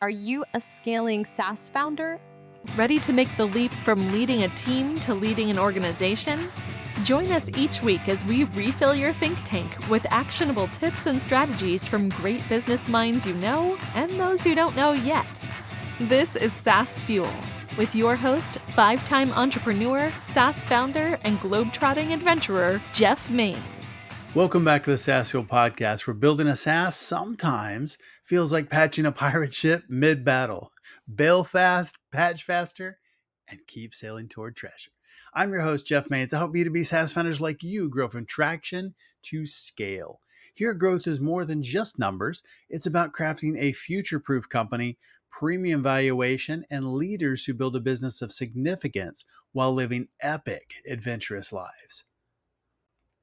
Are you a scaling SaaS founder? Ready to make the leap from leading a team to leading an organization? Join us each week as we refill your think tank with actionable tips and strategies from great business minds you know and those you don't know yet. This is SaaS Fuel with your host, 5-time entrepreneur, SaaS founder, and globetrotting adventurer, Jeff Maines. Welcome back to the SaaS Fuel podcast, where building a SaaS sometimes feels like patching a pirate ship mid-battle. Bail fast, patch faster, and keep sailing toward treasure. I'm your host, Jeff Maines. I help B2B SaaS founders like you grow from traction to scale. Here, growth is more than just numbers. It's about crafting a future-proof company, premium valuation, and leaders who build a business of significance while living epic, adventurous lives.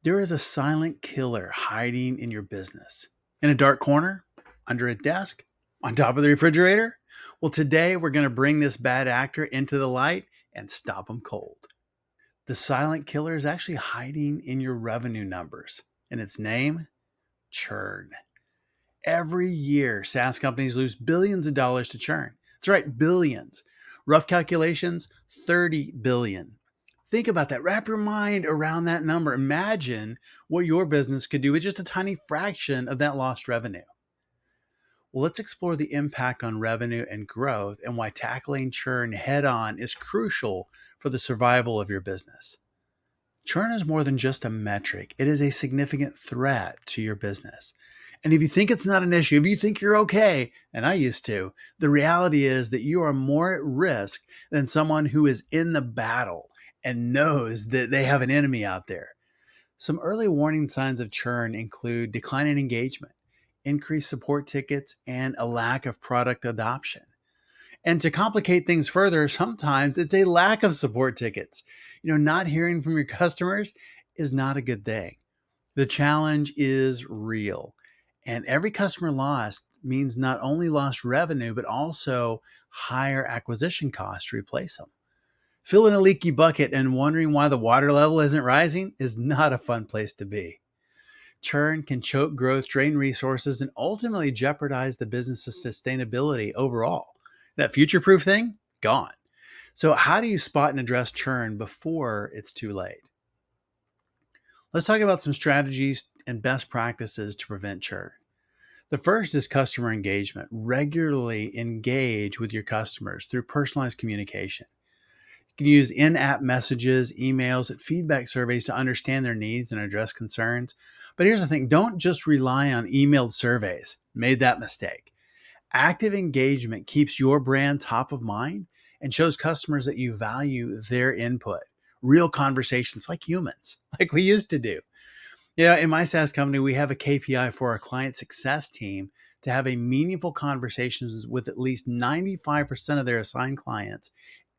There is a silent killer hiding in your business. In a dark corner, under a desk, on top of the refrigerator? Well, today we're going to bring this bad actor into the light and stop him cold. The silent killer is actually hiding in your revenue numbers, and its name, churn. Every year, SaaS companies lose billions of dollars to churn. That's right, billions. Rough calculations, 30 billion. Think about that. Wrap your mind around that number. Imagine what your business could do with just a tiny fraction of that lost revenue. Well, let's explore the impact on revenue and growth and why tackling churn head on is crucial for the survival of your business. Churn is more than just a metric. It is a significant threat to your business. And if you think it's not an issue, if you think you're okay, and I used to, the reality is that you are more at risk than someone who is in the battle and knows that they have an enemy out there. Some early warning signs of churn include declining engagement, increased support tickets, and a lack of product adoption. And to complicate things further, sometimes it's a lack of support tickets. Not hearing from your customers is not a good thing. The challenge is real. And every customer lost means not only lost revenue, but also higher acquisition costs to replace them. Filling a leaky bucket and wondering why the water level isn't rising is not a fun place to be. Churn can choke growth, drain resources, and ultimately jeopardize the business's sustainability overall. That future-proof thing, gone. So how do you spot and address churn before it's too late? Let's talk about some strategies and best practices to prevent churn. The first is customer engagement. Regularly engage with your customers through personalized communication. You can use in-app messages, emails, and feedback surveys to understand their needs and address concerns. But here's the thing, don't just rely on emailed surveys. Made that mistake. Active engagement keeps your brand top of mind and shows customers that you value their input. Real conversations like humans, like we used to do. In my SaaS company, we have a KPI for our client success team to have a meaningful conversations with at least 95% of their assigned clients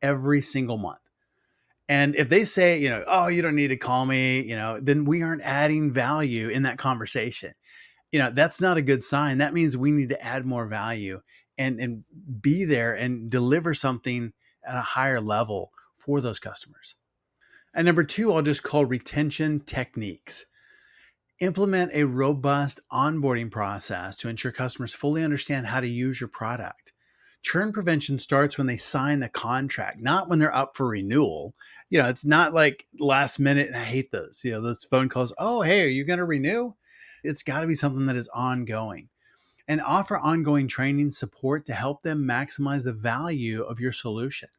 every single month. And if they say, oh, you don't need to call me, then we aren't adding value in that conversation. That's not a good sign. That means we need to add more value and be there and deliver something at a higher level for those customers. And number two, I'll just call retention techniques. Implement a robust onboarding process to ensure customers fully understand how to use your product. Churn prevention starts when they sign the contract, not when they're up for renewal. It's not like last minute, and I hate those. Those phone calls, oh, hey, are you going to renew? It's got to be something that is ongoing. And offer ongoing training support to help them maximize the value of your solution.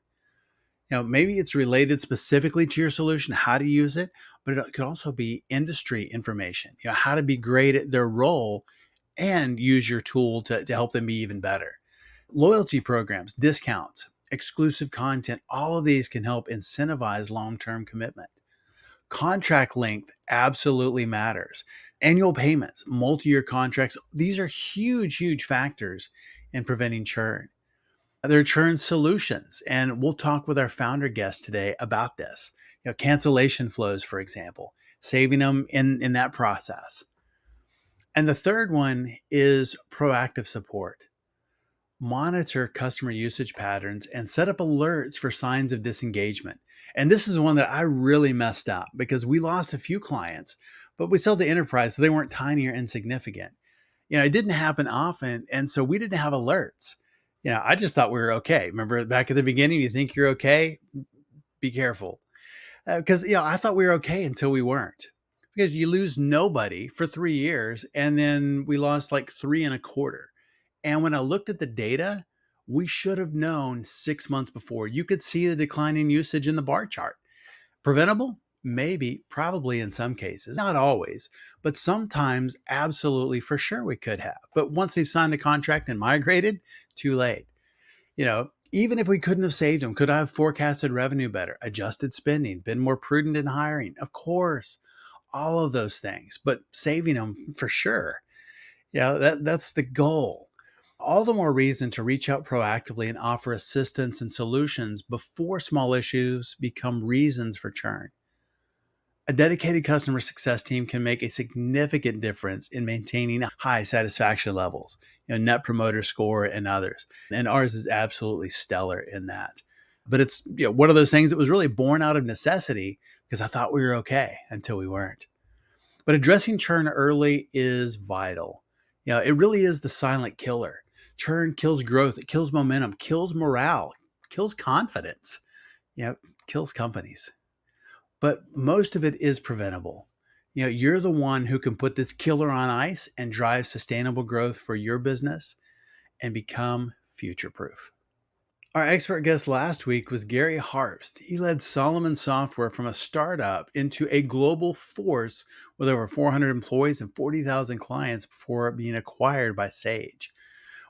Maybe it's related specifically to your solution, how to use it, but it could also be industry information, how to be great at their role and use your tool to help them be even better. Loyalty programs, discounts, exclusive content, all of these can help incentivize long-term commitment. Contract length absolutely matters. Annual payments, multi-year contracts, these are huge, huge factors in preventing churn. There are churn solutions, and we'll talk with our founder guest today about this. Cancellation flows, for example, saving them in that process. And the third one is proactive support. Monitor customer usage patterns and set up alerts for signs of disengagement. And this is one that I really messed up because we lost a few clients, but we sold to enterprise, so they weren't tiny or insignificant. It didn't happen often, and so we didn't have alerts. I just thought we were okay. Remember back at the beginning, you think you're okay? Be careful. Because, I thought we were okay until we weren't. Because you lose nobody for 3 years, and then we lost like three and a quarter. And when I looked at the data, we should have known 6 months before. You could see the decline in usage in the bar chart. Preventable? Maybe, probably in some cases, not always, but sometimes absolutely for sure we could have. But once they've signed a contract and migrated, too late. Even if we couldn't have saved them, could I have forecasted revenue better, adjusted spending, been more prudent in hiring? Of course, all of those things, but saving them for sure. That's the goal. All the more reason to reach out proactively and offer assistance and solutions before small issues become reasons for churn. A dedicated customer success team can make a significant difference in maintaining high satisfaction levels, net promoter score and others. And ours is absolutely stellar in that. But it's one of those things that was really born out of necessity because I thought we were okay until we weren't. But addressing churn early is vital. It really is the silent killer. Churn kills growth, it kills momentum, kills morale, kills confidence, kills companies. But most of it is preventable. You're the one who can put this killer on ice and drive sustainable growth for your business and become future proof. Our expert guest last week was Gary Harpst. He led Solomon Software from a startup into a global force with over 400 employees and 40,000 clients before being acquired by Sage.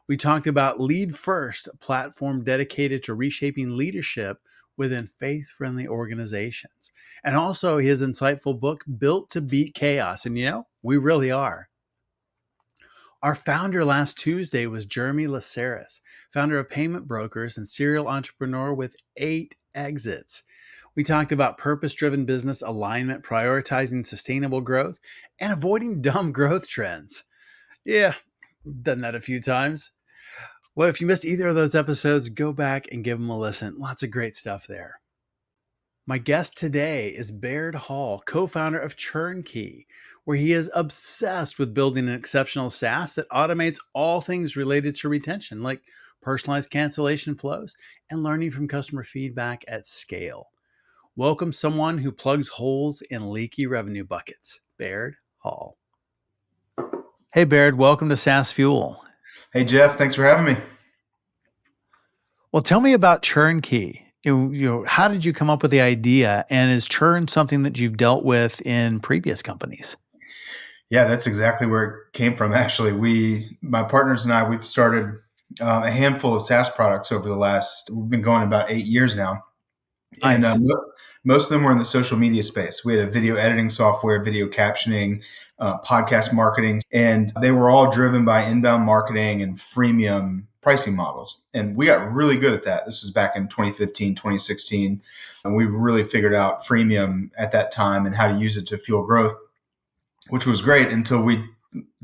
We talked about Lead First, a platform dedicated to reshaping leadership within faith-friendly organizations. And also his insightful book, Built to Beat Chaos. And we really are. Our founder last Tuesday was Jeremy Laceris, founder of Payment Brokers and serial entrepreneur with 8 exits. We talked about purpose-driven business alignment, prioritizing sustainable growth, and avoiding dumb growth trends. Yeah, done that a few times. Well, if you missed either of those episodes, go back and give them a listen. Lots of great stuff there. My guest today is Baird Hall, co-founder of ChurnKey, where he is obsessed with building an exceptional SaaS that automates all things related to retention, like personalized cancellation flows and learning from customer feedback at scale. Welcome someone who plugs holes in leaky revenue buckets, Baird Hall. Hey, Baird, welcome to SaaS Fuel. Hey, Jeff, thanks for having me. Well, tell me about ChurnKey. How did you come up with the idea, and is churn something that you've dealt with in previous companies? Yeah, that's exactly where it came from. Actually, my partners and I, we've started a handful of SaaS products over we've been going about 8 years now. Nice. And most of them were in the social media space. We had a video editing software, video captioning, podcast marketing, and they were all driven by inbound marketing and freemium pricing models. And we got really good at that. This was back in 2015, 2016. And we really figured out freemium at that time and how to use it to fuel growth, which was great until we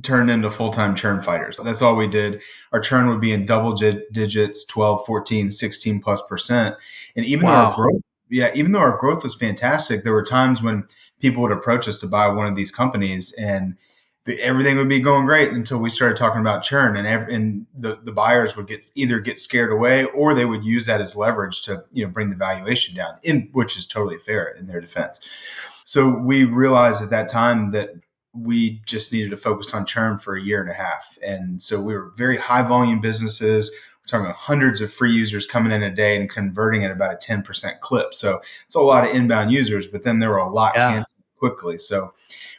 turned into full-time churn fighters. That's all we did. Our churn would be in double digits, 12, 14, 16+%. And even though our growth was fantastic, there were times when people would approach us to buy one of these companies and everything would be going great until we started talking about churn, and the buyers would either get scared away or they would use that as leverage to bring the valuation down, which is totally fair in their defense. So we realized at that time that we just needed to focus on churn for a year and a half. And so we were very high volume businesses. We're talking about hundreds of free users coming in a day and converting at about a 10% clip. So it's a lot of inbound users, but then there were a lot canceled quickly. So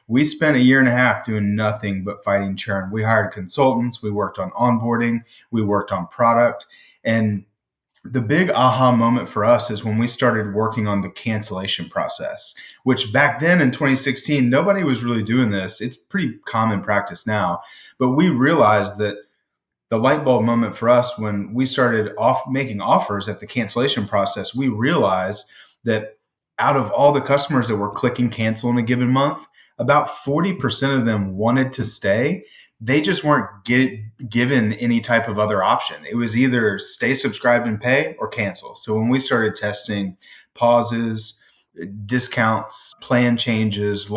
we spent a year and a half doing nothing but fighting churn. We hired consultants. We worked on onboarding. We worked on product. And the big aha moment for us is when we started working on the cancellation process, which back then in 2016, nobody was really doing this. It's pretty common practice now. But we realized that the light bulb moment for us when we started making offers at the cancellation process, we realized that out of all the customers that were clicking cancel in a given month, about 40% of them wanted to stay. They just weren't given any type of other option. It was either stay subscribed and pay or cancel. So when we started testing pauses, discounts, plan changes,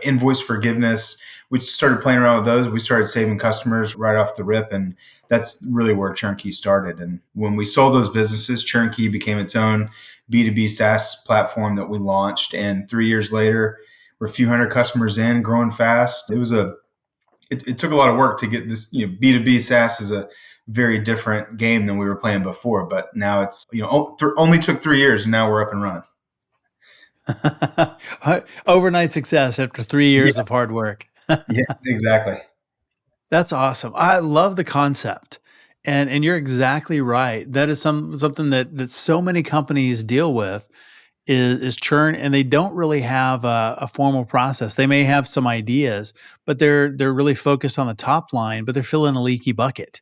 invoice forgiveness, we started playing around with those. We started saving customers right off the rip. And that's really where ChurnKey started. And when we sold those businesses, ChurnKey became its own B2B SaaS platform that we launched. And 3 years later, we're a few hundred customers in, growing fast. It took a lot of work to get this, B2B SaaS is a very different game than we were playing before, but now it's, only took 3 years and now we're up and running. Overnight success after 3 years of hard work. Yeah, exactly. That's awesome. I love the concept. And you're exactly right. That is something that so many companies deal with is churn, and they don't really have a formal process. They may have some ideas, but they're really focused on the top line, but they're filling a leaky bucket.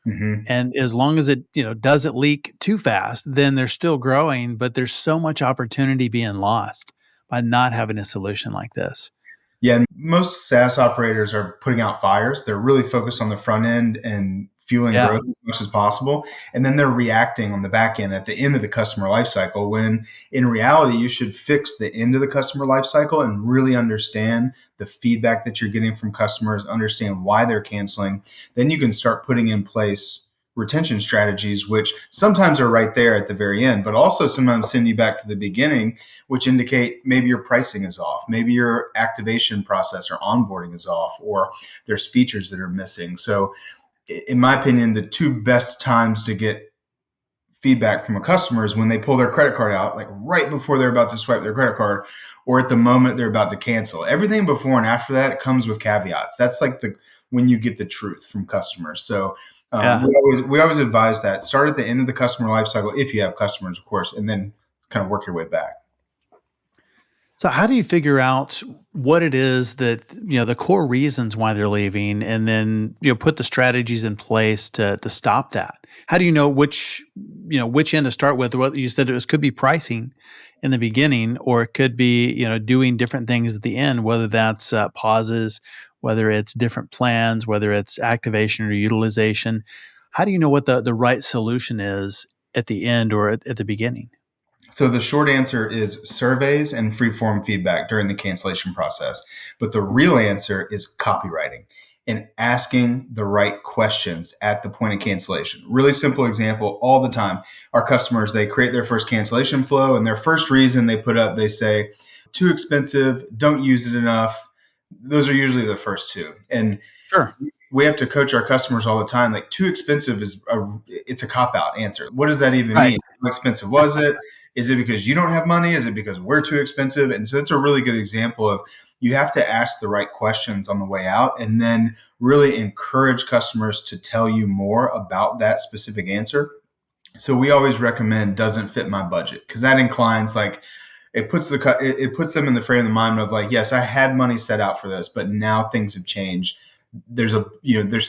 Mm-hmm. And as long as it, doesn't leak too fast, then they're still growing, but there's so much opportunity being lost by not having a solution like this. Yeah, and most SaaS operators are putting out fires. They're really focused on the front end and fueling Yeah. growth as much as possible. And then they're reacting on the back end at the end of the customer lifecycle, when in reality, you should fix the end of the customer lifecycle and really understand the feedback that you're getting from customers, understand why they're canceling. Then you can start putting in place retention strategies, which sometimes are right there at the very end, but also sometimes send you back to the beginning, which indicate maybe your pricing is off, maybe your activation process or onboarding is off, or there's features that are missing. So in my opinion, the two best times to get feedback from a customer is when they pull their credit card out, like right before they're about to swipe their credit card, or at the moment they're about to cancel. Everything before and after that comes with caveats. That's like when you get the truth from customers. So we always advise that start at the end of the customer lifecycle if you have customers, of course, and then kind of work your way back. So how do you figure out what it is that, the core reasons why they're leaving, and then, put the strategies in place to stop that? How do you know which end to start with? What you said, it could be pricing in the beginning, or it could be, doing different things at the end, whether that's pauses, whether it's different plans, whether it's activation or utilization. How do you know what the right solution is at the end or at the beginning? So the short answer is surveys and free-form feedback during the cancellation process. But the real answer is copywriting and asking the right questions at the point of cancellation. Really simple example all the time. Our customers, they create their first cancellation flow, and their first reason they put up, they say, too expensive, don't use it enough. Those are usually the first two. And Sure. we have to coach our customers all the time. Like, too expensive it's a cop-out answer. What does that even Right. mean? How expensive was it? Is it because you don't have money? Is it because we're too expensive? And so it's a really good example of, you have to ask the right questions on the way out, and then really encourage customers to tell you more about that specific answer. So we always recommend doesn't fit my budget, because that inclines, like, it puts them in the frame of mind of like, yes, I had money set out for this, but now things have changed. There's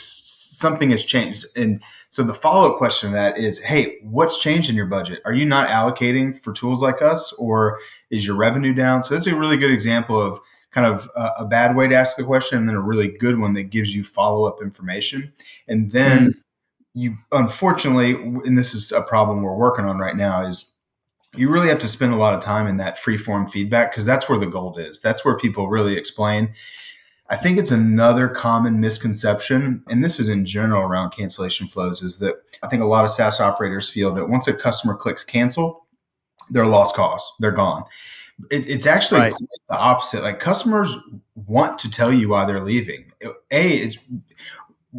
something has changed. And so the follow-up question to that is, hey, what's changed in your budget? Are you not allocating for tools like us, or is your revenue down? So that's a really good example of kind of a bad way to ask the question, and then a really good one that gives you follow-up information. And then you, unfortunately, and this is a problem we're working on right now, is you really have to spend a lot of time in that free-form feedback, because that's where the gold is. That's where people really explain. I think it's another common misconception, and this is in general around cancellation flows, is that I think a lot of SaaS operators feel that once a customer clicks cancel, they're lost cause, they're gone. It's actually Right. quite the opposite. Like, customers want to tell you why they're leaving.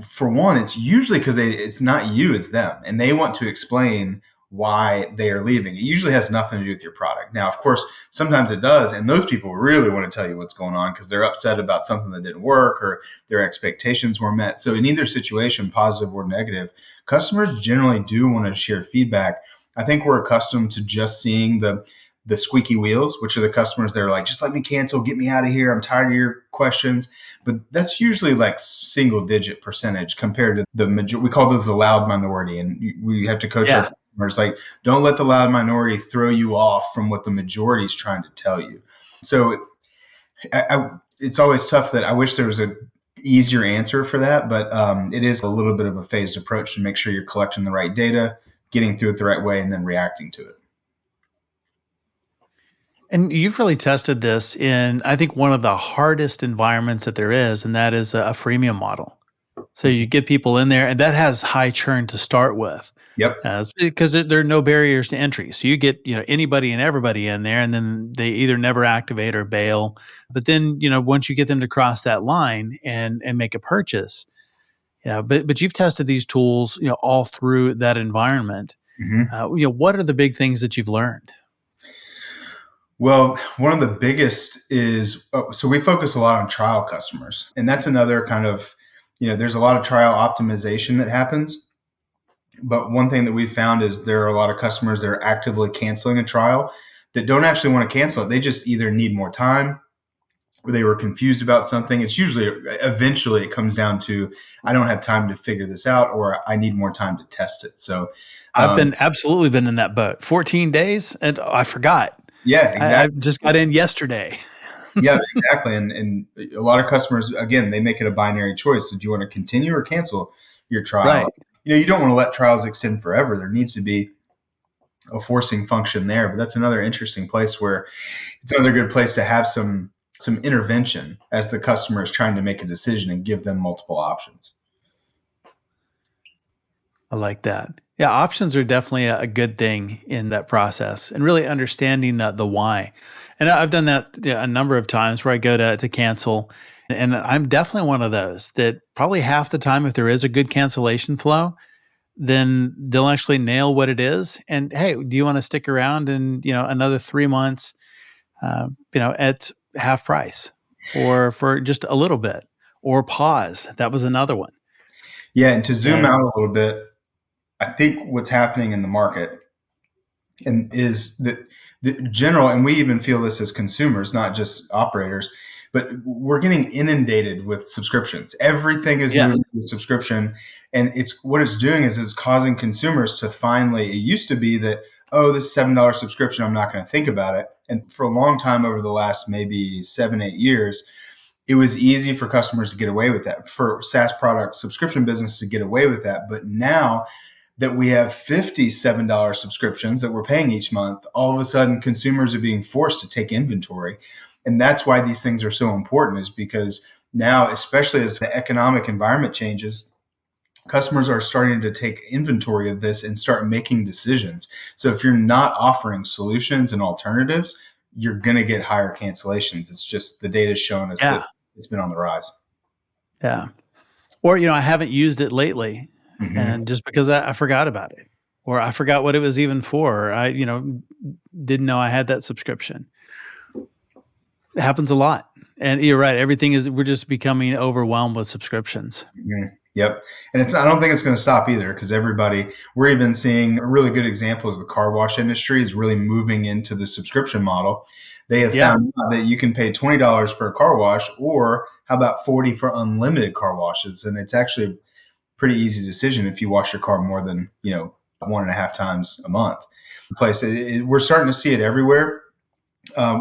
For one, it's usually because it's not you, it's them, and they want to explain why they are leaving. It usually has nothing to do with your product. Now, of course, sometimes it does, and those people really want to tell you what's going on because they're upset about something that didn't work or their expectations were met. So in either situation, positive or negative, customers generally do want to share feedback. I think we're accustomed to just seeing the squeaky wheels, which are the customers that are like, just let me cancel, get me out of here, I'm tired of your questions. But that's usually like single digit percentage compared to the majority. We call those the loud minority, and we have to coach our customers, like, don't let the loud minority throw you off from what the majority is trying to tell you. So it's always tough. That I wish there was a easier answer for that, but it is a little bit of a phased approach to make sure you're collecting the right data, getting through it the right way, and then reacting to it. And you've really tested this in, I think, one of the hardest environments that there is, and that is a freemium model. So you Mhm. get people in there, and that has high churn to start with, Yep. because there are no barriers to entry. So you get anybody and everybody in there, and then they either never activate or bail. But then once you get them to cross that line and make a purchase, but you've tested these tools all through that environment. Mhm. What are the big things that you've learned? Well, one of the biggest is so we focus a lot on trial customers. And that's another kind of, there's a lot of trial optimization that happens. But one thing that we've found is there are a lot of customers that are actively canceling a trial that don't actually want to cancel it. They just either need more time or they were confused about something. It's usually, eventually, it comes down to, I don't have time to figure this out, or I need more time to test it. So, I've been absolutely been in that boat. 14 days, and I forgot. yeah, I exactly. just got in yesterday. Yeah, exactly. And a lot of customers, again, they make it a binary choice. So do you want to continue or cancel your trial? Right. You don't want to let trials extend forever. There needs to be a forcing function there. But that's another interesting place where it's another good place to have some intervention as the customer is trying to make a decision and give them multiple options. I like that. Yeah, options are definitely a good thing in that process, and really understanding the why. And I've done that a number of times where I go to cancel, and I'm definitely one of those that probably half the time, if there is a good cancellation flow, then they'll actually nail what it is. And hey, do you want to stick around and another 3 months, at half price, or for just a little bit, or pause? That was another one. Yeah, and to zoom And out a little bit, I think what's happening in the market and is that the general, and we even feel this as consumers, not just operators, but we're getting inundated with subscriptions. Everything is yes, moving to subscription, and it's what it's doing is it's causing consumers to finally. It used to be that, oh, this $7 subscription, I'm not going to think about it. And for a long time, over the last maybe 7-8 years, it was easy for customers to get away with that, for SaaS product subscription business to get away with that. But now that we have $57 subscriptions that we're paying each month, all of a sudden consumers are being forced to take inventory. And that's why these things are so important, is because now, especially as the economic environment changes, customers are starting to take inventory of this and start making decisions. So if you're not offering solutions and alternatives, you're going to get higher cancellations. It's just the data's shown us that yeah, it's been on the rise. yeah. Or I haven't used it lately, Mm-hmm. and just because I forgot about it, or I forgot what it was even for, or I didn't know I had that subscription. It happens a lot, and you're right. We're just becoming overwhelmed with subscriptions. Mhm. Yep. And I don't think it's going to stop either, because we're even seeing a really good example is the car wash industry is really moving into the subscription model. They have Yeah, found out that you can pay $20 for a car wash, or how about 40 for unlimited car washes? And it's actually a pretty easy decision if you wash your car more than, 1.5 times a month. We're starting to see it everywhere,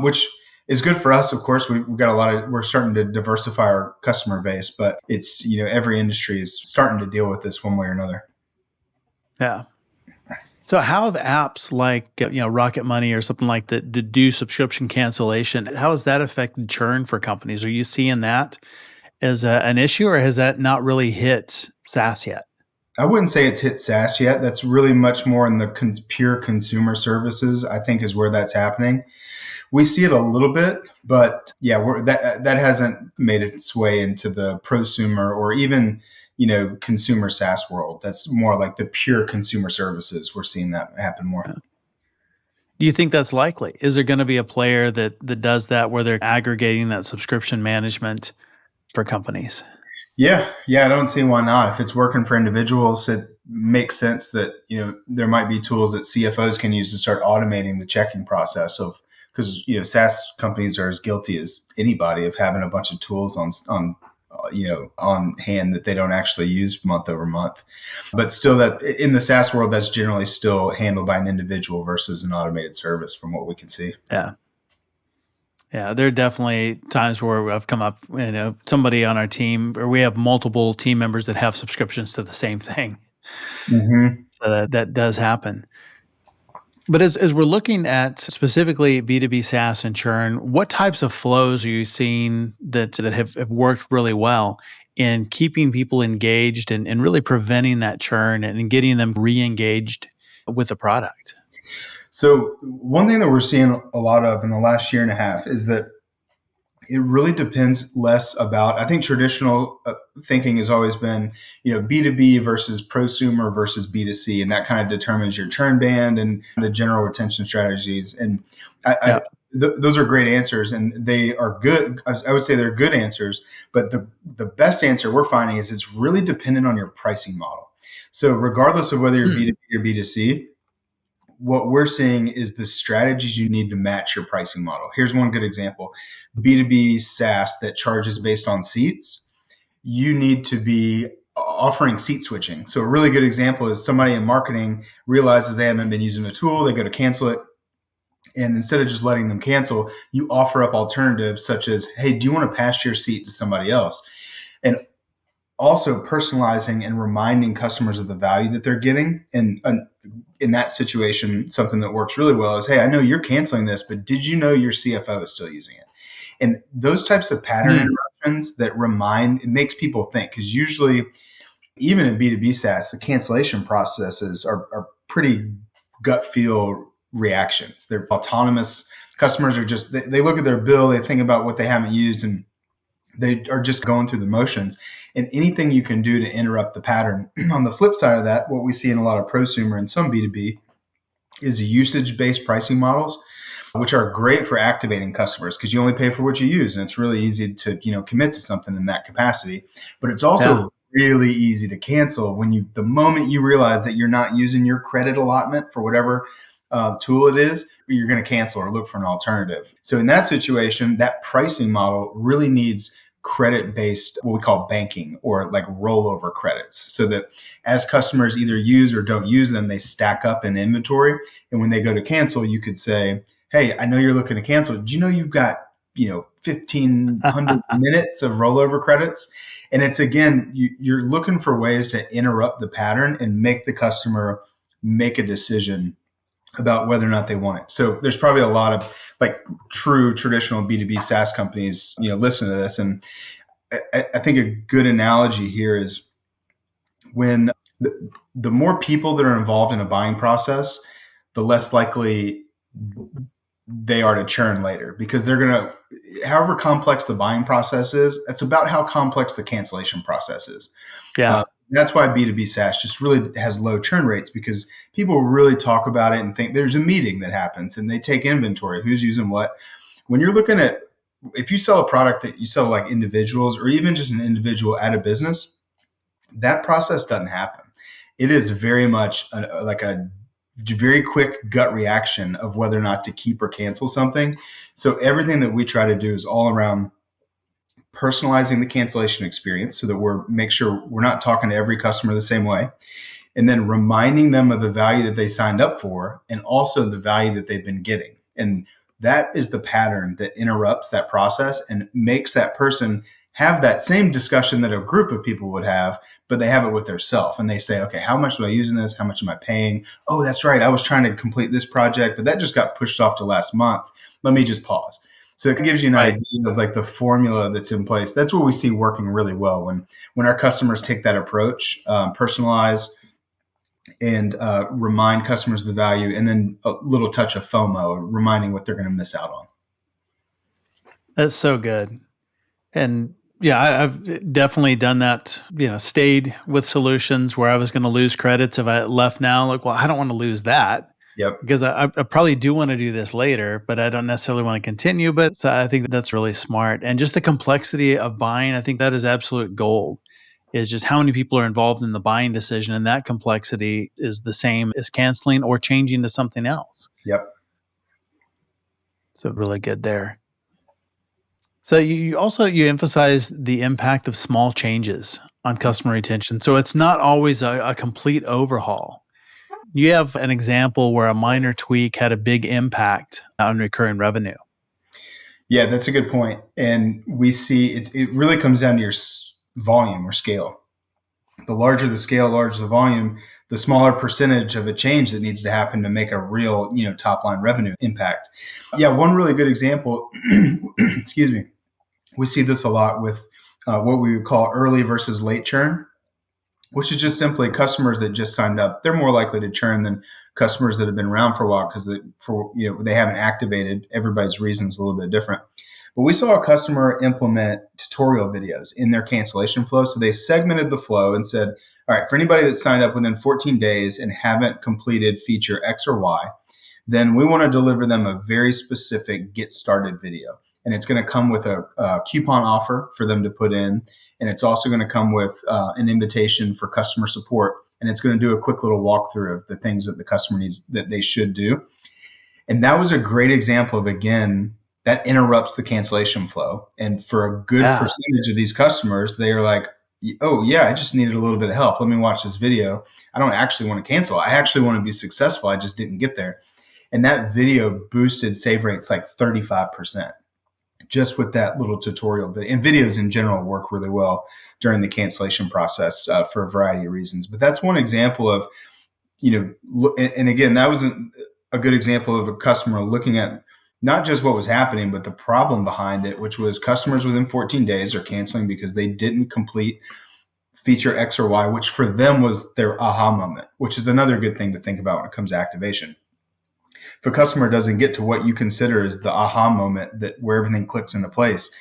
which is good for us. Of course, we've got we're starting to diversify our customer base, but it's, every industry is starting to deal with this one way or another. yeah. So how have apps like Rocket Money or something like that to do subscription cancellation? How has that affected churn for companies? Are you seeing that as an issue, or has that not really hit SaaS yet? I wouldn't say it's hit SaaS yet. That's really much more in the pure consumer services, I think, is where that's happening. We see it a little bit, but yeah, that hasn't made its way into the prosumer or even consumer SaaS world. That's more like the pure consumer services. We're seeing that happen more. Do you think that's likely? Is there going to be a player that does that, where they're aggregating that subscription management for companies? Yeah, I don't see why not. If it's working for individuals, it makes sense that there might be tools that CFOs can use to start automating the checking process of, because SaaS companies are as guilty as anybody of having a bunch of tools on hand that they don't actually use month over month. But still, that in the SaaS world, that's generally still handled by an individual versus an automated service, from what we can see. Yeah. Yeah, there are definitely times where I've come up, somebody on our team, or we have multiple team members that have subscriptions to the same thing. Mm-hmm. So that does happen. But as we're looking at specifically B2B SaaS and churn, what types of flows are you seeing that have worked really well in keeping people engaged and really preventing that churn and getting them re-engaged with the product? So one thing that we're seeing a lot of in the last year and a half is that it really depends less about, I think traditional thinking has always been, B2B versus prosumer versus B2C. And that kind of determines your churn band and the general retention strategies. And those are great answers and they are good. I would say they're good answers, but the best answer we're finding is it's really dependent on your pricing model. So regardless of whether you're B2B or B2C, what we're seeing is the strategies you need to match your pricing model. Here's one good example. B2B SaaS that charges based on seats, you need to be offering seat switching. So a really good example is somebody in marketing realizes they haven't been using a tool, they go to cancel it. And instead of just letting them cancel, you offer up alternatives such as, hey, do you want to pass your seat to somebody else? And also personalizing and reminding customers of the value that they're getting. And in that situation, something that works really well is, hey, I know you're canceling this, but did you know your CFO is still using it? And those types of pattern interruptions that it makes people think, because usually, even in B2B SaaS, the cancellation processes are pretty gut feel reactions. They're autonomous. Customers are just, they look at their bill, they think about what they haven't used, and they are just going through the motions. And anything you can do to interrupt the pattern. On the flip side of that, what we see in a lot of prosumer and some B2B is usage-based pricing models, which are great for activating customers because you only pay for what you use. And it's really easy to, commit to something in that capacity. But it's also really easy to cancel the moment you realize that you're not using your credit allotment for whatever tool it is, you're going to cancel or look for an alternative. So in that situation, that pricing model really needs credit-based, what we call banking or like rollover credits, so that as customers either use or don't use them, they stack up in inventory. And when they go to cancel, you could say, hey, I know you're looking to cancel. Do you know you've got, 1,500 minutes of rollover credits? And it's, again, you're looking for ways to interrupt the pattern and make the customer make a decision about whether or not they want it. So there's probably a lot of like true traditional B2B SaaS companies, listen to this. And I think a good analogy here is when the more people that are involved in a buying process, the less likely they are to churn later, because they're going to, however complex the buying process is, it's about how complex the cancellation process is. Yeah. That's why B2B SaaS just really has low churn rates, because people really talk about it and think there's a meeting that happens and they take inventory, who's using what. When you're looking at, if you sell a product that you sell like individuals or even just an individual at a business, that process doesn't happen. It is very much like a very quick gut reaction of whether or not to keep or cancel something. So everything that we try to do is all around personalizing the cancellation experience so that make sure we're not talking to every customer the same way, and then reminding them of the value that they signed up for and also the value that they've been getting. And that is the pattern that interrupts that process and makes that person have that same discussion that a group of people would have, but they have it with themselves. And they say, okay, how much am I using this? How much am I paying? Oh, that's right, I was trying to complete this project, but that just got pushed off to last month. Let me just pause. So it gives you an idea of like the formula that's in place. That's what we see working really well when our customers take that approach, personalize and remind customers of the value, and then a little touch of FOMO, reminding what they're going to miss out on. That's so good. And yeah, I've definitely done that, stayed with solutions where I was going to lose credits if I left now. Like, well, I don't want to lose that. Yep. Because I probably do want to do this later, but I don't necessarily want to continue. But so I think that's really smart. And just the complexity of buying, I think that is absolute gold, is just how many people are involved in the buying decision. And that complexity is the same as canceling or changing to something else. Yep. So really good there. So you emphasize the impact of small changes on customer retention. So it's not always a complete overhaul. You have an example where a minor tweak had a big impact on recurring revenue. Yeah, that's a good point. And we see it really comes down to your volume or scale. The larger the scale, larger the volume, the smaller percentage of a change that needs to happen to make a real, top line revenue impact. Yeah, one really good example, excuse me, we see this a lot with what we would call early versus late churn, which is just simply customers that just signed up. They're more likely to churn than customers that have been around for a while because they haven't activated. Everybody's reason is a little bit different. But we saw a customer implement tutorial videos in their cancellation flow. So they segmented the flow and said, all right, for anybody that signed up within 14 days and haven't completed feature X or Y, then we want to deliver them a very specific get started video. And it's going to come with a coupon offer for them to put in. And it's also going to come with an invitation for customer support. And it's going to do a quick little walkthrough of the things that the customer needs that they should do. And that was a great example of, again, that interrupts the cancellation flow. And for a good percentage of these customers, they are like, oh, yeah, I just needed a little bit of help. Let me watch this video. I don't actually want to cancel. I actually want to be successful. I just didn't get there. And that video boosted save rates like 35%. Just with that little tutorial video. And videos in general work really well during the cancellation process for a variety of reasons. But that's one example of, and again, that was a good example of a customer looking at not just what was happening, but the problem behind it, which was customers within 14 days are canceling because they didn't complete feature X or Y, which for them was their aha moment, which is another good thing to think about when it comes to activation. If a customer doesn't get to what you consider is the aha moment where everything clicks into place,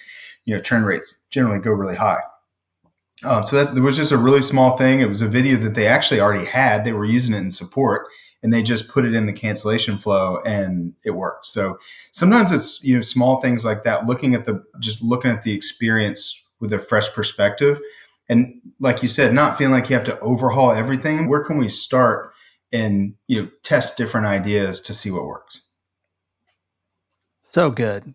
churn rates generally go really high. So there was just a really small thing. It was a video that they actually already had. They were using it in support, and they just put it in the cancellation flow, and it worked. So sometimes it's small things like that. Looking at the experience with a fresh perspective, and like you said, not feeling like you have to overhaul everything. Where can we start and test different ideas to see what works? So good.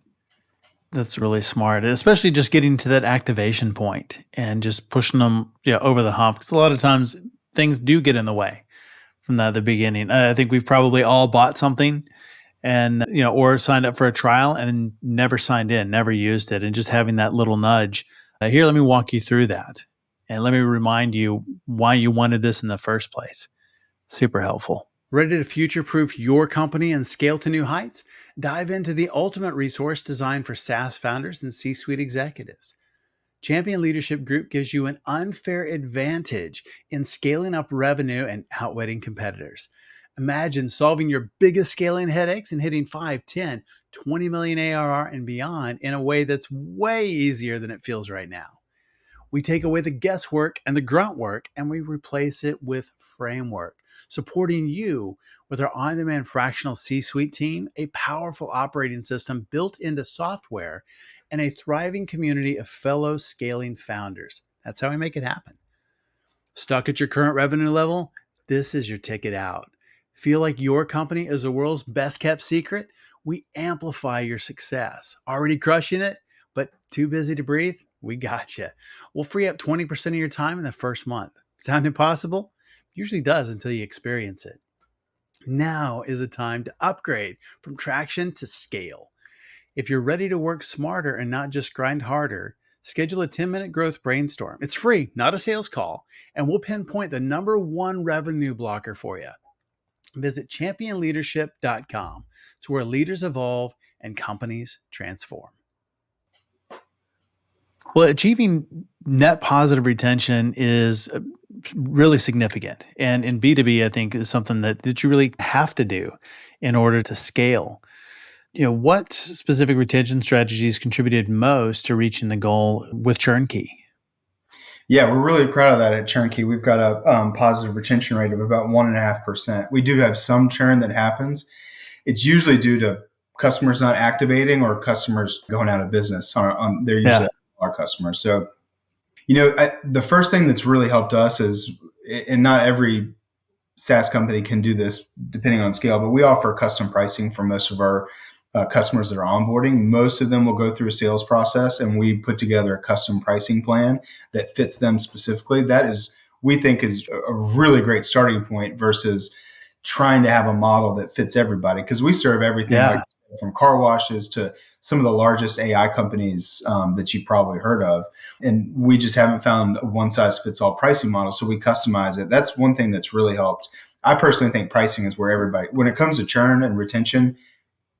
That's really smart, especially just getting to that activation point and just pushing them over the hump. Because a lot of times things do get in the way from the beginning. I think we've probably all bought something and or signed up for a trial and never signed in, never used it, and just having that little nudge. Here, let me walk you through that, and let me remind you why you wanted this in the first place. Super helpful. Ready to future-proof your company and scale to new heights? Dive into the ultimate resource designed for SaaS founders and C-suite executives. Champion Leadership Group gives you an unfair advantage in scaling up revenue and outwitting competitors. Imagine solving your biggest scaling headaches and hitting 5, 10, 20 million ARR and beyond in a way that's way easier than it feels right now. We take away the guesswork and the grunt work, and we replace it with framework, supporting you with our on-demand fractional C-suite team, a powerful operating system built into software, and a thriving community of fellow scaling founders. That's how we make it happen. Stuck at your current revenue level? This is your ticket out. Feel like your company is the world's best kept secret? We amplify your success. Already crushing it, but too busy to breathe? We got you. We'll free up 20% of your time in the first month. Sound impossible? Usually does until you experience it. Now is the time to upgrade from traction to scale. If you're ready to work smarter and not just grind harder, schedule a 10-minute growth brainstorm. It's free, not a sales call, and we'll pinpoint the number one revenue blocker for you. Visit championleadership.com. It's where leaders evolve and companies transform. Well, achieving net positive retention is really significant. And in B2B, I think is something that you really have to do in order to scale. What specific retention strategies contributed most to reaching the goal with ChurnKey? Yeah, we're really proud of that at ChurnKey. We've got a positive retention rate of about 1.5%. We do have some churn that happens. It's usually due to customers not activating or customers going out of business. They're usually our customers. So, the first thing that's really helped us is, and not every SaaS company can do this depending on scale, but we offer custom pricing for most of our customers that are onboarding. Most of them will go through a sales process, and we put together a custom pricing plan that fits them specifically. That is, we think, is a really great starting point versus trying to have a model that fits everybody, because we serve everything from car washes to some of the largest AI companies that you probably heard of. And we just haven't found a one size fits all pricing model. So we customize it. That's one thing that's really helped. I personally think pricing is where everybody, when it comes to churn and retention,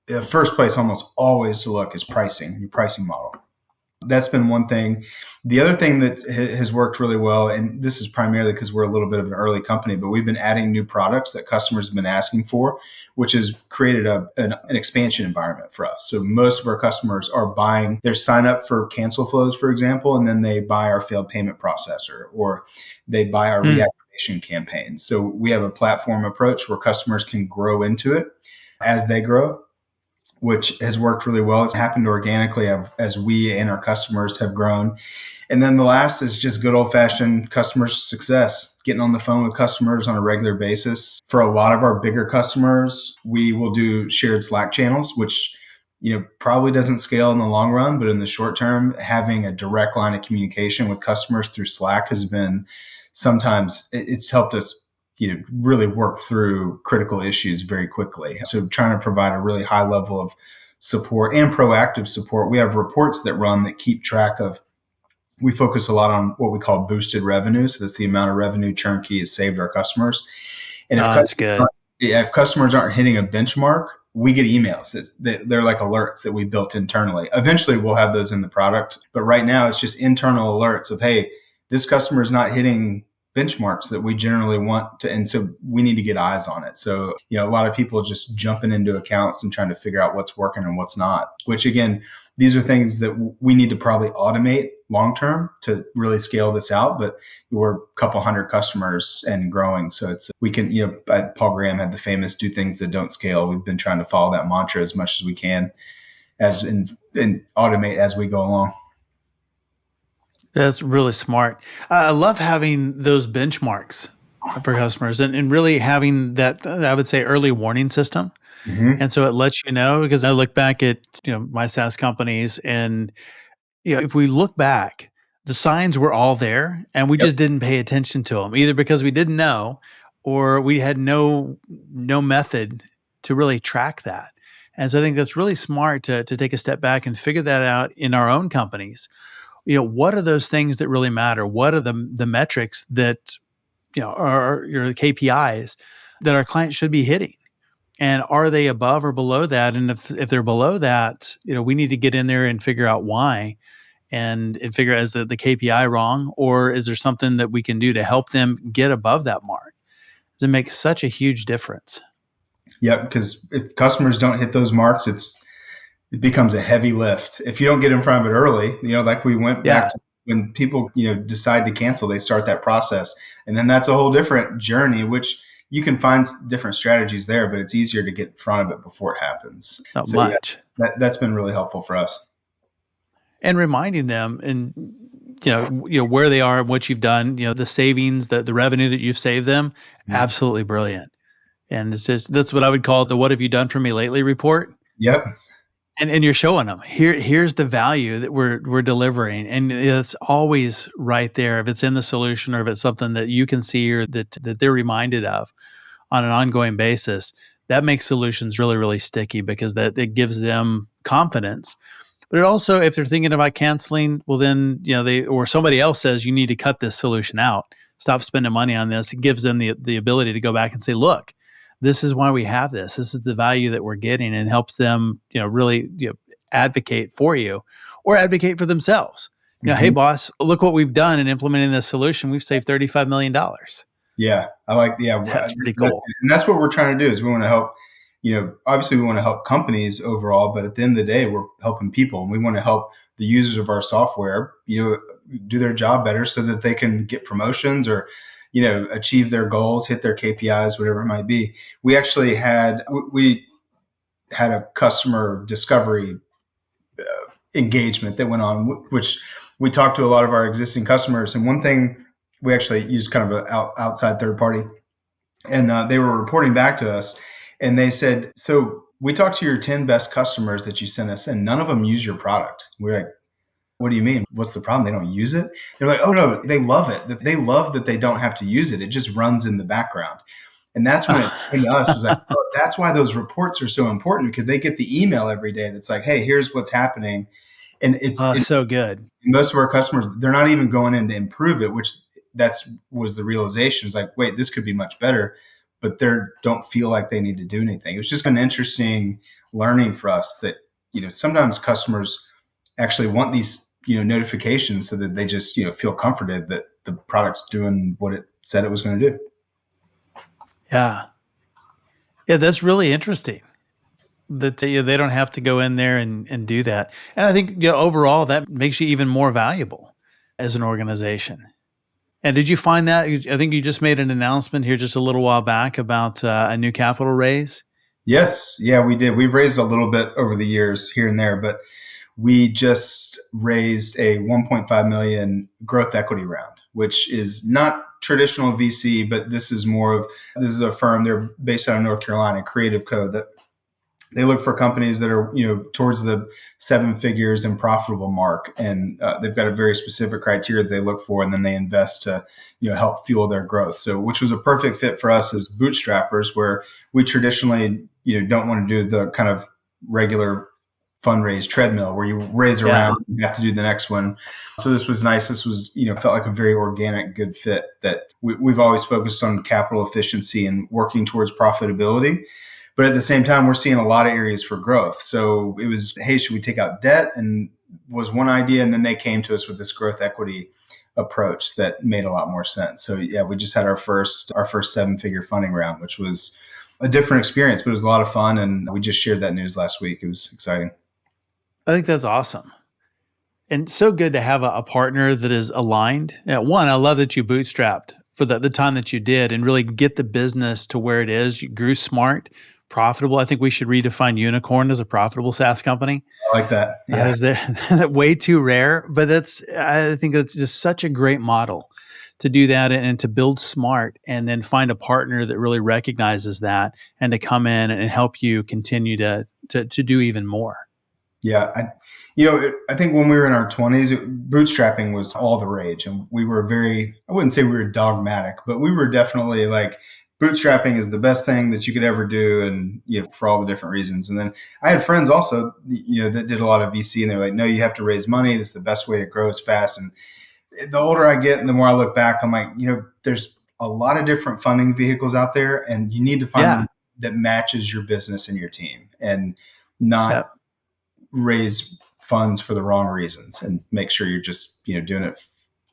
the first place almost always to look is pricing, your pricing model. That's been one thing. The other thing that has worked really well, and this is primarily because we're a little bit of an early company, but we've been adding new products that customers have been asking for, which has created an expansion environment for us. So most of our customers are buying their sign up for cancel flows, for example, and then they buy our failed payment processor or they buy our reactivation campaigns. So we have a platform approach where customers can grow into it as they grow, which has worked really well. It's happened organically as we and our customers have grown. And then the last is just good old fashioned customer success, getting on the phone with customers on a regular basis. For a lot of our bigger customers, we will do shared Slack channels, which, probably doesn't scale in the long run, but in the short term, having a direct line of communication with customers through Slack has been sometimes it's helped us really work through critical issues very quickly. So trying to provide a really high level of support and proactive support. We have reports that run that keep track of, we focus a lot on what we call boosted revenue. So that's the amount of revenue ChurnKey has saved our customers. And that's good. If customers aren't hitting a benchmark, we get emails. They're like alerts that we built internally. Eventually we'll have those in the product. But right now it's just internal alerts of, hey, this customer is not hitting benchmarks that we generally want to. And so we need to get eyes on it. So, a lot of people just jumping into accounts and trying to figure out what's working and what's not, which again, these are things that we need to probably automate long-term to really scale this out. But we're a couple hundred customers and growing. So we can, Paul Graham had the famous do things that don't scale. We've been trying to follow that mantra as much as we can and automate as we go along. That's really smart. I love having those benchmarks for customers and really having that, I would say, early warning system. Mm-hmm. And so it lets you know, because I look back at, my SaaS companies and, if we look back, the signs were all there and we just didn't pay attention to them, either because we didn't know or we had no method to really track that. And so I think that's really smart to take a step back and figure that out in our own companies. What are those things that really matter? What are the metrics that, are your KPIs that our clients should be hitting? And are they above or below that? And if they're below that, we need to get in there and figure out why and figure out, is the KPI wrong, or is there something that we can do to help them get above that mark? It makes such a huge difference. Yep, because if customers don't hit those marks, it becomes a heavy lift. If you don't get in front of it early, like we went back to when people, decide to cancel, they start that process. And then that's a whole different journey, which you can find different strategies there, but it's easier to get in front of it before it happens. Not much. Yeah, that's been really helpful for us. And reminding them and, where they are and what you've done, the savings, the revenue that you've saved them, absolutely brilliant. And it's just, that's what I would call the "what have you done for me lately" report. Yep. And you're showing them, here's the value that we're delivering. And it's always right there. If it's in the solution or if it's something that you can see or that they're reminded of on an ongoing basis, that makes solutions really, really sticky because it gives them confidence. But it also, if they're thinking about canceling, well then, or somebody else says you need to cut this solution out, stop spending money on this. It gives them the ability to go back and say, look, this is why we have this. This is the value that we're getting, and helps them, really, advocate for you or advocate for themselves. Hey boss, look what we've done in implementing this solution. We've saved $35 million. Yeah. That's pretty cool. And that's what we're trying to do is we want to help, obviously we want to help companies overall, but at the end of the day, we're helping people and we want to help the users of our software, do their job better so that they can get promotions or, achieve their goals, hit their KPIs, whatever it might be. We actually had a customer discovery engagement that went on, which we talked to a lot of our existing customers. And one thing, we actually used kind of an outside third party, and they were reporting back to us, and they said, so we talked to your 10 best customers that you sent us, and none of them use your product. We're like, what do you mean? What's the problem? They don't use it? They're like, oh no, they love it. They love that they don't have to use it. It just runs in the background. And that's when it came to us, was like, oh, that's why those reports are so important, because they get the email every day that's like, hey, here's what's happening. And So good. most of our customers, they're not even going in to improve it, which was the realization. Is like, wait, this could be much better, but they don't feel like they need to do anything. It was just an interesting learning for us that, sometimes customers actually want these, notifications so that they just, feel comforted that the product's doing what it said it was going to do. Yeah. Yeah, that's really interesting. That they don't have to go in there and do that. And I think overall that makes you even more valuable as an organization. And did you find that? I think you just made an announcement here just a little while back about a new capital raise. Yes. Yeah, we did. We've raised a little bit over the years here and there, but we just raised a 1.5 million growth equity round, which is not traditional VC, but this is a firm. They're based out of North Carolina, Creative Code, that they look for companies that are, towards the 7 figures and profitable mark. And they've got a very specific criteria that they look for, and then they invest to, help fuel their growth. So, which was a perfect fit for us as bootstrappers, where we traditionally, don't want to do the kind of regular fundraise treadmill where you raise a round, you have to do the next one. So this was nice. This was, felt like a very organic, good fit that we've always focused on capital efficiency and working towards profitability. But at the same time, we're seeing a lot of areas for growth. So it was, hey, should we take out debt? And was one idea. And then they came to us with this growth equity approach that made a lot more sense. So yeah, we just had our first 7-figure funding round, which was a different experience, but it was a lot of fun. And we just shared that news last week. It was exciting. I think that's awesome. And so good to have a partner that is aligned. One, I love that you bootstrapped for the time that you did and really get the business to where it is. You grew smart, profitable. I think we should redefine unicorn as a profitable SaaS company. I like that. Yeah. That way too rare, but I think that's just such a great model to do that and to build smart and then find a partner that really recognizes that and to come in and help you continue to do even more. Yeah. I think when we were in our 20s, bootstrapping was all the rage. And we were I wouldn't say we were dogmatic, but we were definitely like, bootstrapping is the best thing that you could ever do. And, for all the different reasons. And then I had friends also, that did a lot of VC, and they're like, no, you have to raise money. This is the best way to grow as fast. And the older I get and the more I look back, I'm like, there's a lot of different funding vehicles out there, and you need to find one that matches your business and your team, and not raise funds for the wrong reasons, and make sure you're just, doing it,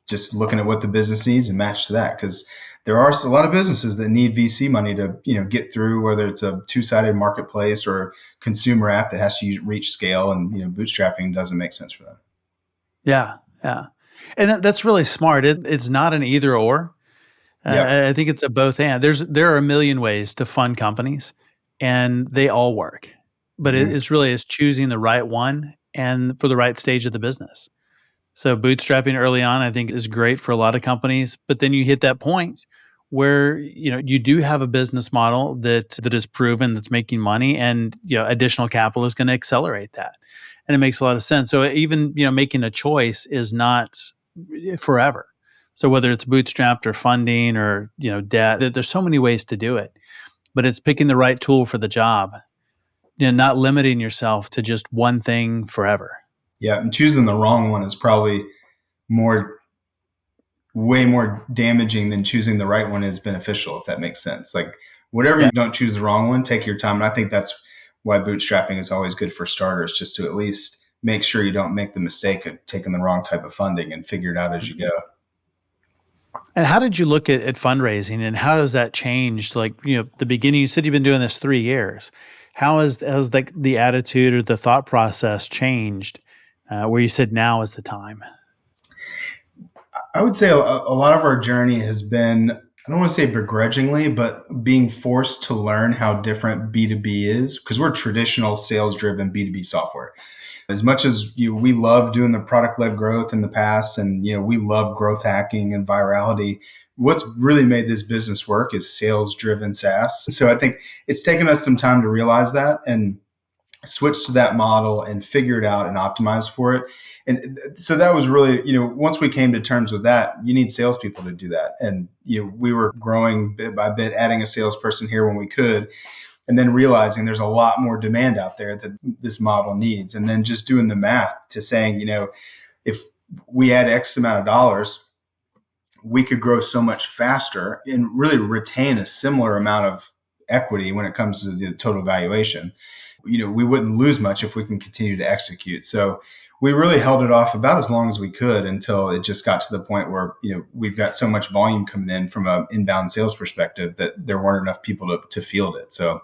just looking at what the business needs and match to that. Because there are a lot of businesses that need VC money to, get through, whether it's a 2-sided marketplace or a consumer app that has to reach scale, and, bootstrapping doesn't make sense for them. Yeah. Yeah. And that's really smart. It's not an either or. I think it's a both and. There are a million ways to fund companies, and they all work. But it's choosing the right one and for the right stage of the business. So bootstrapping early on, I think, is great for a lot of companies. But then you hit that point where you do have a business model that is proven, that's making money, and additional capital is going to accelerate that. And it makes a lot of sense. So even making a choice is not forever. So whether it's bootstrapped or funding or debt, there's so many ways to do it. But it's picking the right tool for the job. Not limiting yourself to just one thing forever. Yeah, and choosing the wrong one is probably way more damaging than choosing the right one is beneficial, if that makes sense. Like whatever you don't choose the wrong one, take your time. And I think that's why bootstrapping is always good for starters, just to at least make sure you don't make the mistake of taking the wrong type of funding, and figure it out as you go. And how did you look at fundraising, and how has that changed? Like, the beginning, you said you've been doing this 3 years. How has like the attitude or the thought process changed where you said now is the time? I would say a lot of our journey has been, I don't want to say begrudgingly, but being forced to learn how different B2B is, because we're traditional sales-driven B2B software. As much as we love doing the product-led growth in the past, and we love growth hacking and virality, what's really made this business work is sales-driven SaaS. So I think it's taken us some time to realize that. And switch to that model and figure it out and optimize for it. And so that was really, once we came to terms with that, you need salespeople to do that. And, we were growing bit by bit, adding a salesperson here when we could, and then realizing there's a lot more demand out there that this model needs. And then just doing the math to saying, if we add X amount of dollars, we could grow so much faster and really retain a similar amount of equity when it comes to the total valuation. We wouldn't lose much if we can continue to execute. So we really held it off about as long as we could until it just got to the point where, we've got so much volume coming in from an inbound sales perspective that there weren't enough people to field it. So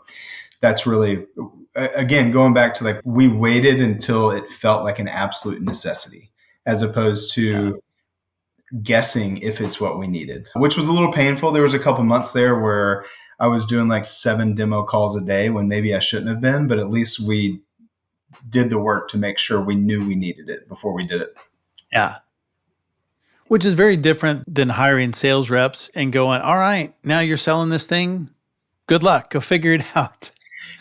that's really, again, going back to we waited until it felt like an absolute necessity as opposed to guessing if it's what we needed, which was a little painful. There was a couple months there where I was doing 7 demo calls a day when maybe I shouldn't have been, but at least we did the work to make sure we knew we needed it before we did it. Yeah. Which is very different than hiring sales reps and going, all right, now you're selling this thing. Good luck. Go figure it out.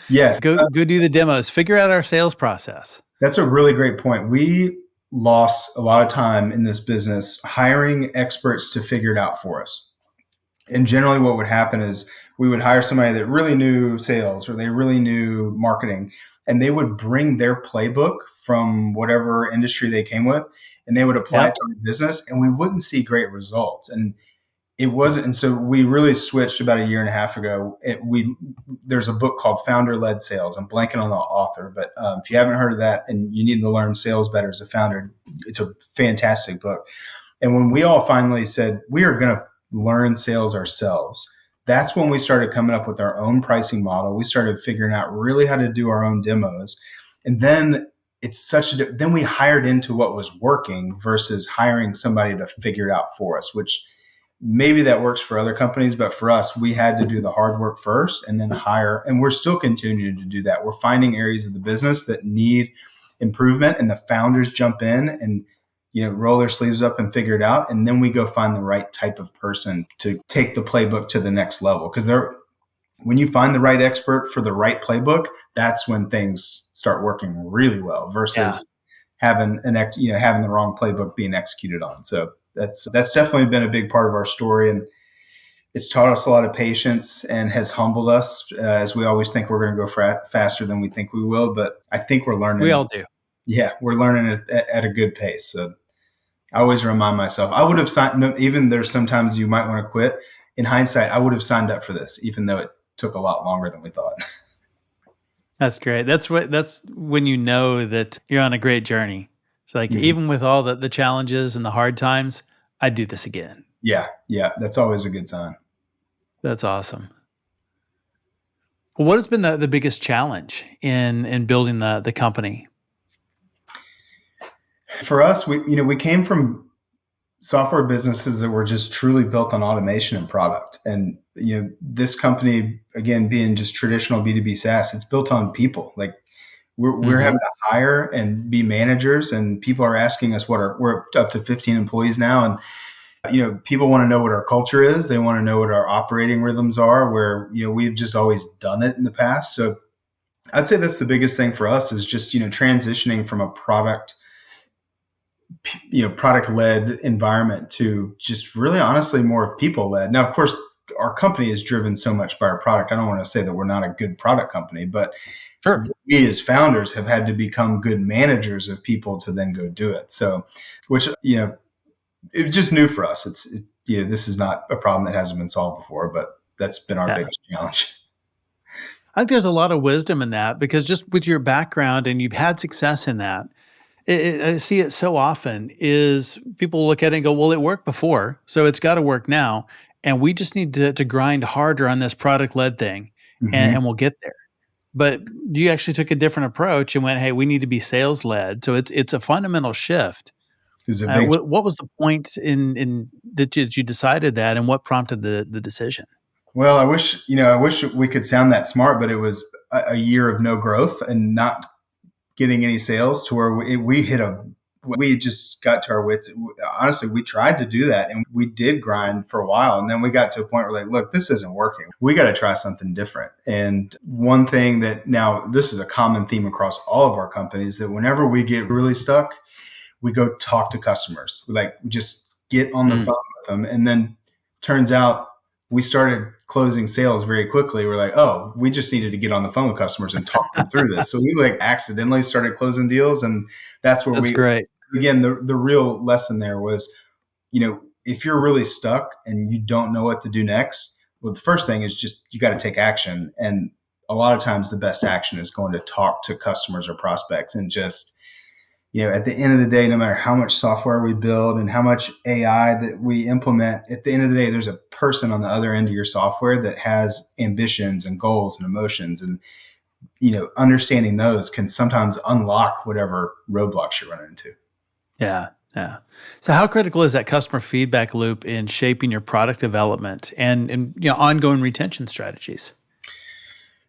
Yes. Go do the demos. Figure out our sales process. That's a really great point. We lost a lot of time in this business hiring experts to figure it out for us. And generally what would happen is we would hire somebody that really knew sales or they really knew marketing, and they would bring their playbook from whatever industry they came with, and they would apply it to our business, and we wouldn't see great results. And it wasn't. And so we really switched about a year and a half ago. There's a book called Founder-Led Sales. I'm blanking on the author, but if you haven't heard of that and you need to learn sales better as a founder, it's a fantastic book. And when we all finally said, we are going to learn sales ourselves, that's when we started coming up with our own pricing model. We started figuring out really how to do our own demos. And then then we hired into what was working versus hiring somebody to figure it out for us, which maybe that works for other companies, but for us, we had to do the hard work first and then hire. And we're still continuing to do that. We're finding areas of the business that need improvement, and the founders jump in and roll their sleeves up and figure it out. And then we go find the right type of person to take the playbook to the next level. Because when you find the right expert for the right playbook, that's when things start working really well versus having having the wrong playbook being executed on. So that's definitely been a big part of our story. And it's taught us a lot of patience and has humbled us as we always think we're going to go faster than we think we will. But I think we're learning. We all do. Yeah, we're learning at a good pace. So I always remind myself, I would have signed, even there's sometimes you might want to quit. In hindsight, I would have signed up for this, even though it took a lot longer than we thought. That's great. That's when you know that you're on a great journey. It's even with all the challenges and the hard times, I'd do this again. Yeah. That's always a good sign. That's awesome. Well, what has been the biggest challenge in building the company? For us, we came from software businesses that were just truly built on automation and product. And, this company, again, being just traditional B2B SaaS, it's built on people. We're having to hire and be managers, and people are asking us we're up to 15 employees now. And, people want to know what our culture is. They want to know what our operating rhythms are, where, we've just always done it in the past. So I'd say that's the biggest thing for us is just, transitioning from a product-led environment to just really honestly more people-led. Now, of course, our company is driven so much by our product. I don't want to say that we're not a good product company, but sure, we as founders have had to become good managers of people to then go do it. So, which, it's just new for us. It's this is not a problem that hasn't been solved before, but that's been our biggest challenge. I think there's a lot of wisdom in that because just with your background and you've had success in that, I see it so often is people look at it and go, well, it worked before, so it's got to work now. And we just need to grind harder on this product-led thing and we'll get there. But you actually took a different approach and went, hey, we need to be sales-led. So it's a fundamental shift. What was the point in that you decided that, and what prompted the decision? Well, I wish we could sound that smart, but it was a year of no growth and not getting any sales to where we hit a We just got to our wits. Honestly, we tried to do that and we did grind for a while. And then we got to a point where like, look, this isn't working. We got to try something different. And one thing that now this is a common theme across all of our companies, that whenever we get really stuck, we go talk to customers. We just get on the phone with them. And then turns out we started closing sales very quickly. We're like, oh, we just needed to get on the phone with customers and talk them through this. So we accidentally started closing deals. And that's where That's great. Again, the real lesson there was, if you're really stuck and you don't know what to do next, well, the first thing is just, you got to take action. And a lot of times the best action is going to talk to customers or prospects and just, at the end of the day, no matter how much software we build and how much AI that we implement, at the end of the day, there's a person on the other end of your software that has ambitions and goals and emotions. And, understanding those can sometimes unlock whatever roadblocks you run into. Yeah. Yeah. So how critical is that customer feedback loop in shaping your product development and ongoing retention strategies?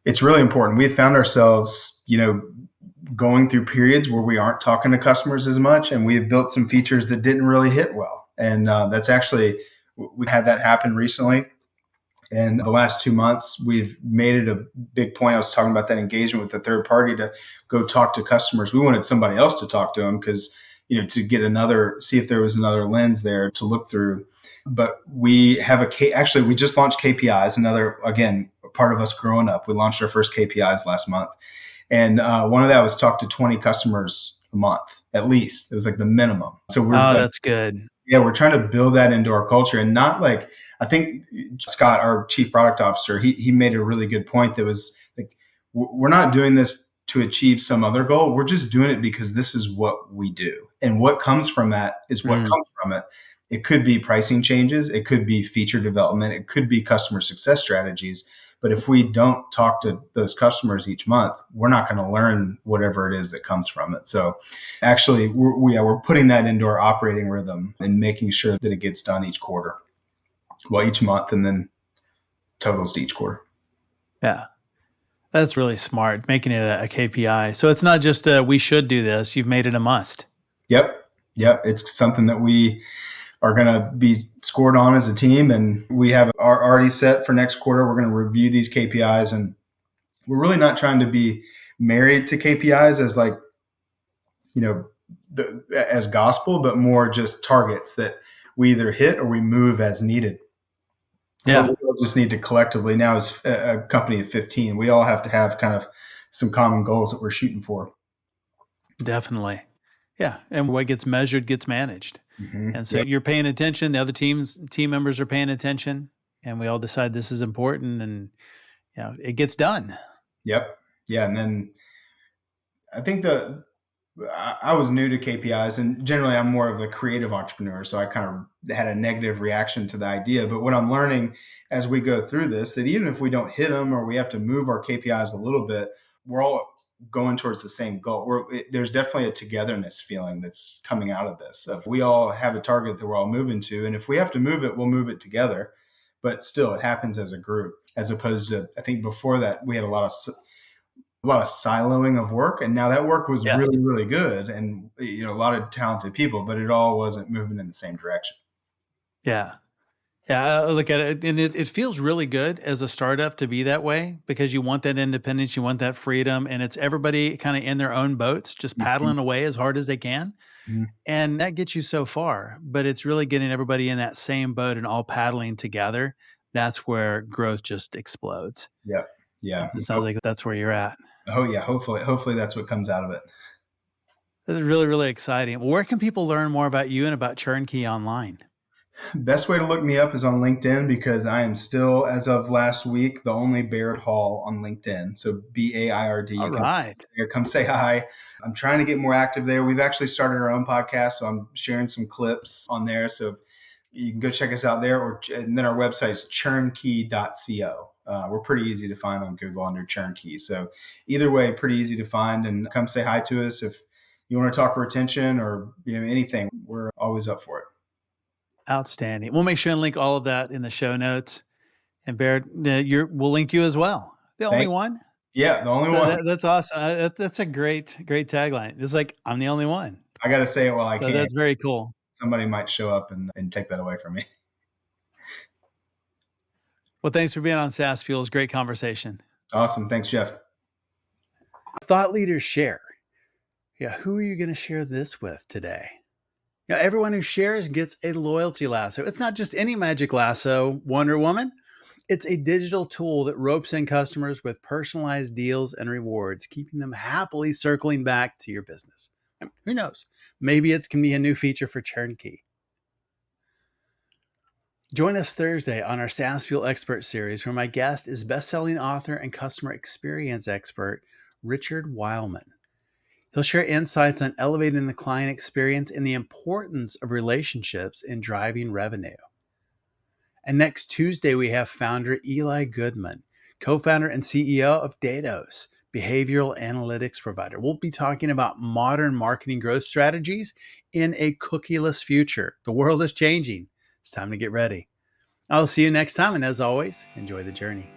It's really important. We found ourselves, going through periods where we aren't talking to customers as much, and we've built some features that didn't really hit well. And that's actually, we had that happen recently. And the last 2 months, we've made it a big point. I was talking about that engagement with the third party to go talk to customers. We wanted somebody else to talk to them because, to get see if there was another lens there to look through. But we have actually, we just launched KPIs, another, again, part of us growing up. We launched our first KPIs last month. And one of that was talk to 20 customers a month, at least. It was like the minimum. So that's good. Yeah, we're trying to build that into our culture, and not I think Scott, our chief product officer, he made a really good point that was like, we're not doing this to achieve some other goal. We're just doing it because this is what we do. And what comes from that is what comes from it. It could be pricing changes. It could be feature development. It could be customer success strategies. But if we don't talk to those customers each month, we're not going to learn whatever it is that comes from it. So actually, we're putting that into our operating rhythm and making sure that it gets done each quarter. Well, each month, and then totals to each quarter. Yeah. That's really smart, making it a KPI. So it's not just we should do this. You've made it a must. Yep. It's something that we are going to be scored on as a team. And we have already set for next quarter. We're going to review these KPIs. And we're really not trying to be married to KPIs as as gospel, but more just targets that we either hit or we move as needed. Yeah. But we all just need to collectively, now as a company of 15, we all have to have kind of some common goals that we're shooting for. Definitely. Yeah. And what gets measured gets managed. Mm-hmm. And so you're paying attention. The other team members are paying attention, and we all decide this is important, and it gets done. Yep. Yeah. And then I think I was new to KPIs, and generally I'm more of a creative entrepreneur. So I kind of had a negative reaction to the idea. But what I'm learning as we go through this, that even if we don't hit them or we have to move our KPIs a little bit, we're all going towards the same goal. There's definitely a togetherness feeling that's coming out of this. We all have a target that we're all moving to. And if we have to move it, we'll move it together. But still, it happens as a group, as opposed to, I think before that, we had a lot of siloing of work. And now that work was really, really good. And, a lot of talented people, but it all wasn't moving in the same direction. Yeah. Yeah. I look at it, and it feels really good as a startup to be that way, because you want that independence, you want that freedom, and it's everybody kind of in their own boats, just paddling away as hard as they can. Mm-hmm. And that gets you so far, but it's really getting everybody in that same boat and all paddling together. That's where growth just explodes. Yeah. Yeah. It sounds like that's where you're at. Oh yeah. Hopefully that's what comes out of it. This is really, really exciting. Well, where can people learn more about you and about ChurnKey online? Best way to look me up is on LinkedIn, because I am still, as of last week, the only Baird Hall on LinkedIn. So BAIRD. All right. Come say hi. I'm trying to get more active there. We've actually started our own podcast, so I'm sharing some clips on there. So you can go check us out there, and then our website is ChurnKey.co. We're pretty easy to find on Google under ChurnKey. So either way, pretty easy to find, and come say hi to us if you want to talk retention or anything. We're always up for it. Outstanding. We'll make sure and link all of that in the show notes. And Baird, we'll link you as well. Only one? Yeah, the only one. That's awesome. That's a great tagline. It's like, I'm the only one. I got to say it while I So can. that's very cool. Somebody might show up and take that away from me. Well, thanks for being on SaaS Fuel. It's a great conversation. Awesome. Thanks, Jeff. Thought leaders share. Yeah, who are you going to share this with today? Everyone who shares gets a loyalty lasso. It's not just any magic lasso, Wonder Woman. It's a digital tool that ropes in customers with personalized deals and rewards, keeping them happily circling back to your business. And who knows? Maybe it can be a new feature for ChurnKey. Join us Thursday on our SaaS Fuel Expert Series, where my guest is best-selling author and customer experience expert, Richard Weilman. He'll share insights on elevating the client experience and the importance of relationships in driving revenue. And next Tuesday, we have founder Eli Goodman, co-founder and CEO of Datos, behavioral analytics provider. We'll be talking about modern marketing growth strategies in a cookieless future. The world is changing. It's time to get ready. I'll see you next time. And as always, enjoy the journey.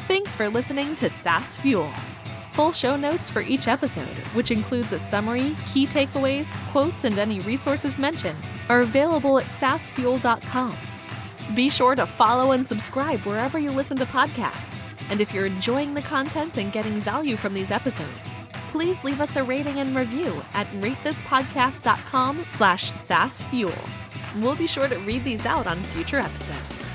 Thanks for listening to SaaS Fuel. Full show notes for each episode, which includes a summary, key takeaways, quotes, and any resources mentioned, are available at saasfuel.com. Be sure to follow and subscribe wherever you listen to podcasts. And if you're enjoying the content and getting value from these episodes, please leave us a rating and review at ratethispodcast.com/SaaSFuel. We'll be sure to read these out on future episodes.